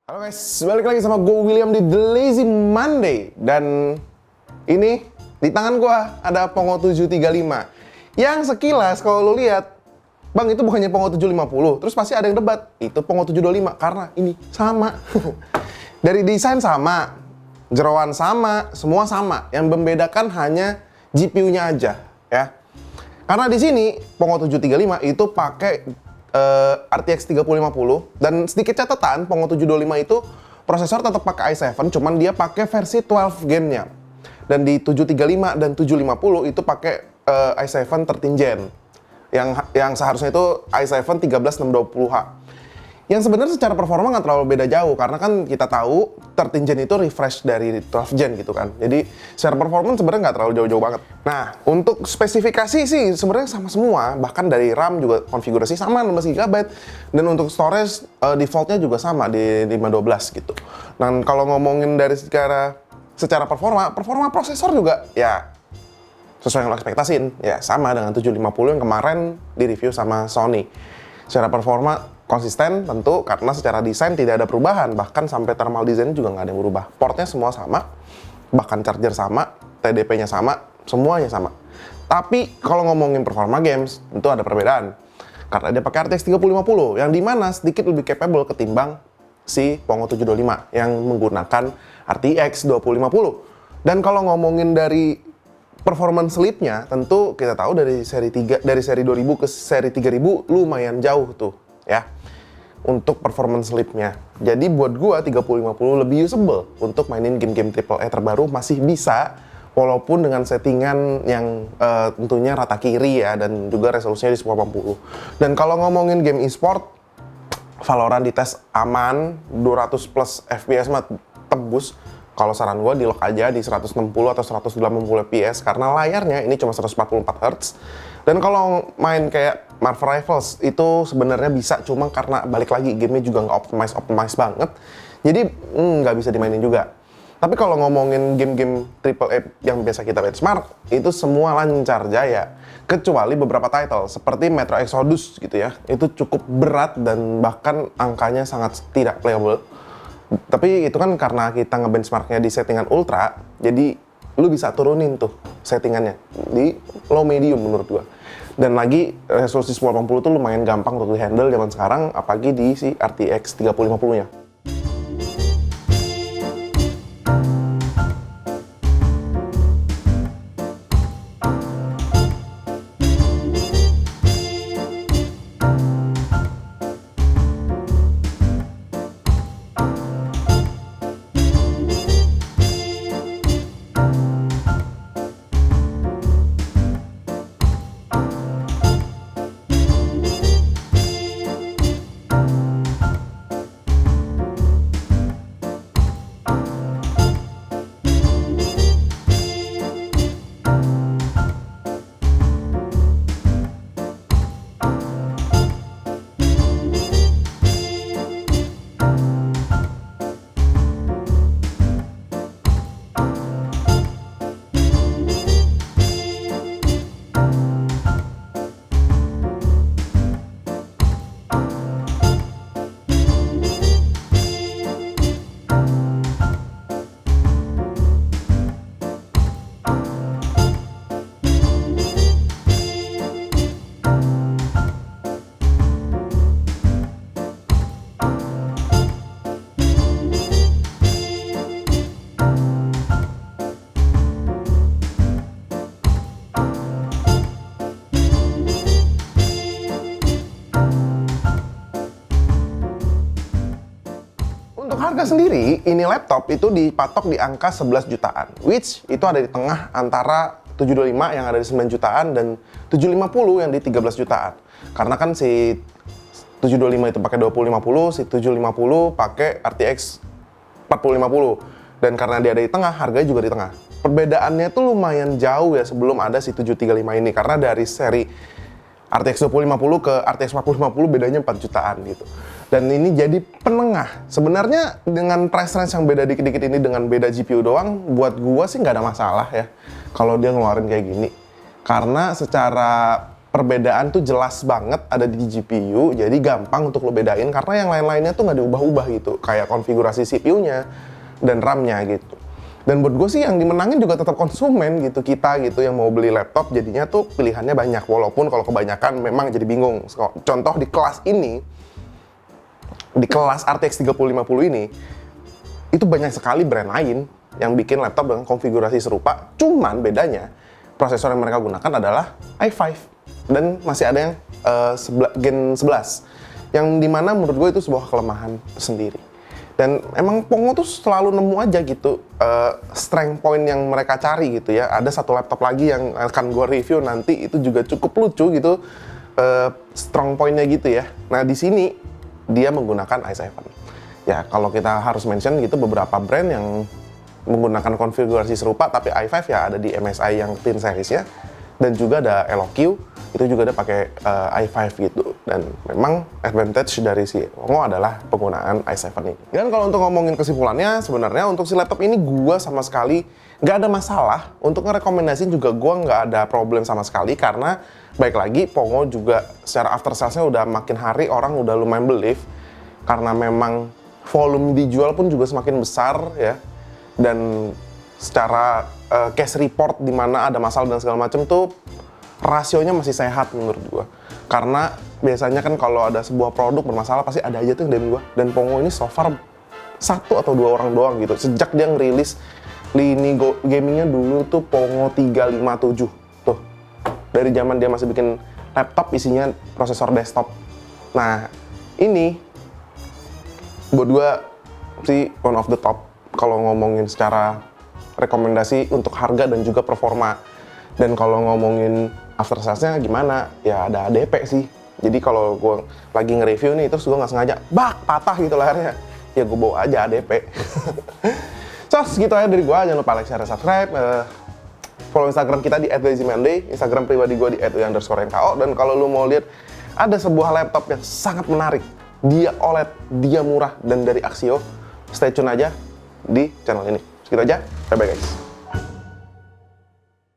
Halo guys, balik lagi sama gue William di The Lazy Monday. Dan ini di tangan gue ada Pongo 735 yang sekilas kalau lo lihat, bang itu bukannya Pongo 750. Terus pasti ada yang debat, itu Pongo 725 karena ini sama. Dari desain sama, jeroan sama, semua sama. Yang membedakan hanya GPU-nya aja ya. Karena di sini Pongo 735 itu pakai RTX 3050 dan sedikit catatan Pongo 725 itu prosesor tetap pakai i7, cuman dia pakai versi 12 gen-nya. Dan di 735 dan 750 itu pakai i7 13 gen. Yang seharusnya itu i7 13620H. Yang sebenarnya secara performa nggak terlalu beda jauh karena kan kita tahu 13 gen itu refresh dari 12 gen gitu kan. Jadi secara performa sebenarnya nggak terlalu jauh-jauh banget. Nah, untuk spesifikasi sih sebenarnya sama semua. Bahkan dari RAM juga konfigurasi sama 16 GB. Dan untuk storage defaultnya juga sama di 512 gitu. Dan kalau ngomongin dari secara performa prosesor juga ya sesuai yang lo ekspektasin. Ya sama dengan 750 yang kemarin di review sama Sony. Secara performa konsisten tentu karena secara desain tidak ada perubahan, bahkan sampai thermal design juga nggak ada yang berubah. Portnya semua sama, bahkan charger sama, TDP-nya sama, semuanya sama. Tapi kalau ngomongin performa games tentu ada perbedaan karena dia pakai RTX 3050 yang dimana sedikit lebih capable ketimbang si Pongo 725 yang menggunakan RTX 2050. Dan kalau ngomongin dari performance sleep-nya tentu kita tahu dari seri 3 dari seri 2000 ke seri 3000 lumayan jauh tuh ya untuk performance sleep-nya. Jadi buat gua 3050 lebih usable untuk mainin game-game AAA terbaru masih bisa walaupun dengan settingan yang tentunya rata kiri ya dan juga resolusinya di 1080. Dan kalau ngomongin game e-sport, Valorant dites aman, 200 plus FPS mah tembus. Kalau saran gue di lock aja di 160 atau 180 fps karena layarnya ini cuma 144 Hz. Dan kalau main kayak Marvel Rivals itu sebenarnya bisa, cuma karena balik lagi gamenya juga nggak optimize banget. Jadi nggak bisa dimainin juga. Tapi kalau ngomongin game-game AAA yang biasa kita benchmark, itu semua lancar jaya. Kecuali beberapa title seperti Metro Exodus gitu ya. Itu cukup berat dan bahkan angkanya sangat tidak playable. Tapi itu kan karena kita ngebenchmarknya di settingan ultra, jadi lu bisa turunin tuh settingannya di low medium menurut gua. Dan lagi resolusi 1080 tuh lumayan gampang untuk di handle zaman sekarang, apalagi di si RTX 3050-nya. Untuk harga sendiri, ini laptop itu dipatok di angka 11 jutaan, which itu ada di tengah antara 725 yang ada di 9 jutaan dan 750 yang di 13 jutaan. Karena kan si 725 itu pakai 2050, si 750 pakai RTX 4050. Dan karena dia ada di tengah, harganya juga di tengah. Perbedaannya tuh lumayan jauh ya sebelum ada si 735 ini, karena dari seri RTX 2050 ke RTX 4050 bedanya 4 jutaan gitu. Dan ini jadi penengah. Sebenarnya dengan price range yang beda dikit-dikit ini dengan beda GPU doang, buat gua sih nggak ada masalah ya kalau dia ngeluarin kayak gini. Karena secara perbedaan tuh jelas banget ada di GPU, jadi gampang untuk lo bedain karena yang lain-lainnya tuh nggak diubah-ubah gitu, kayak konfigurasi CPU-nya dan RAM-nya gitu. Dan buat gue sih yang dimenangin juga tetap konsumen gitu, kita gitu yang mau beli laptop jadinya tuh pilihannya banyak, walaupun kalau kebanyakan memang jadi bingung. Contoh di kelas ini, di kelas RTX 3050 ini, itu banyak sekali brand lain yang bikin laptop dengan konfigurasi serupa, cuman bedanya prosesor yang mereka gunakan adalah i5 dan masih ada yang Gen 11 yang dimana menurut gue itu sebuah kelemahan sendiri. Dan emang Pongo tuh selalu nemu aja gitu strength point yang mereka cari gitu ya. Ada satu laptop lagi yang akan gue review nanti, itu juga cukup lucu gitu strong point-nya gitu ya. Nah di sini dia menggunakan i7. Ya kalau kita harus mention gitu beberapa brand yang menggunakan konfigurasi serupa, tapi i5 ya ada di MSI yang thin series-nya, dan juga ada Eloque itu juga ada pakai i5 gitu. Dan memang advantage dari si Pongo adalah penggunaan i7 ini. Dan kalau untuk ngomongin kesimpulannya, sebenarnya untuk si laptop ini gua sama sekali nggak ada masalah. Untuk ngerekomendasiin juga gua nggak ada problem sama sekali, karena baik lagi Pongo juga secara after sales-nya udah makin hari orang udah lumayan believe, karena memang volume dijual pun juga semakin besar ya. Dan secara case report di mana ada masalah dan segala macam tuh rasionya masih sehat menurut gua. Karena biasanya kan kalau ada sebuah produk bermasalah pasti ada aja tuh yang DM gua. Dan Pongo ini so far 1 atau 2 orang doang gitu. Sejak dia ngerilis lini gamingnya dulu tuh Pongo 357 tuh. Dari zaman dia masih bikin laptop isinya prosesor desktop. Nah ini buat gua sih one of the top kalau ngomongin secara rekomendasi untuk harga dan juga performa. Dan kalau ngomongin after sales-nya gimana, ya ada ADP sih. Jadi kalau gue lagi nge-review nih, terus gue nggak sengaja patah gitu lehernya, ya gue bawa aja ADP. So, segitu aja dari gue. Jangan lupa like, share, subscribe. Follow Instagram kita di @lazymonday, Instagram pribadi gue di @uy_nko. Dan kalau lu mau lihat ada sebuah laptop yang sangat menarik, dia OLED, dia murah, dan dari Axio, stay tune aja di channel ini. Segitu aja, bye-bye guys.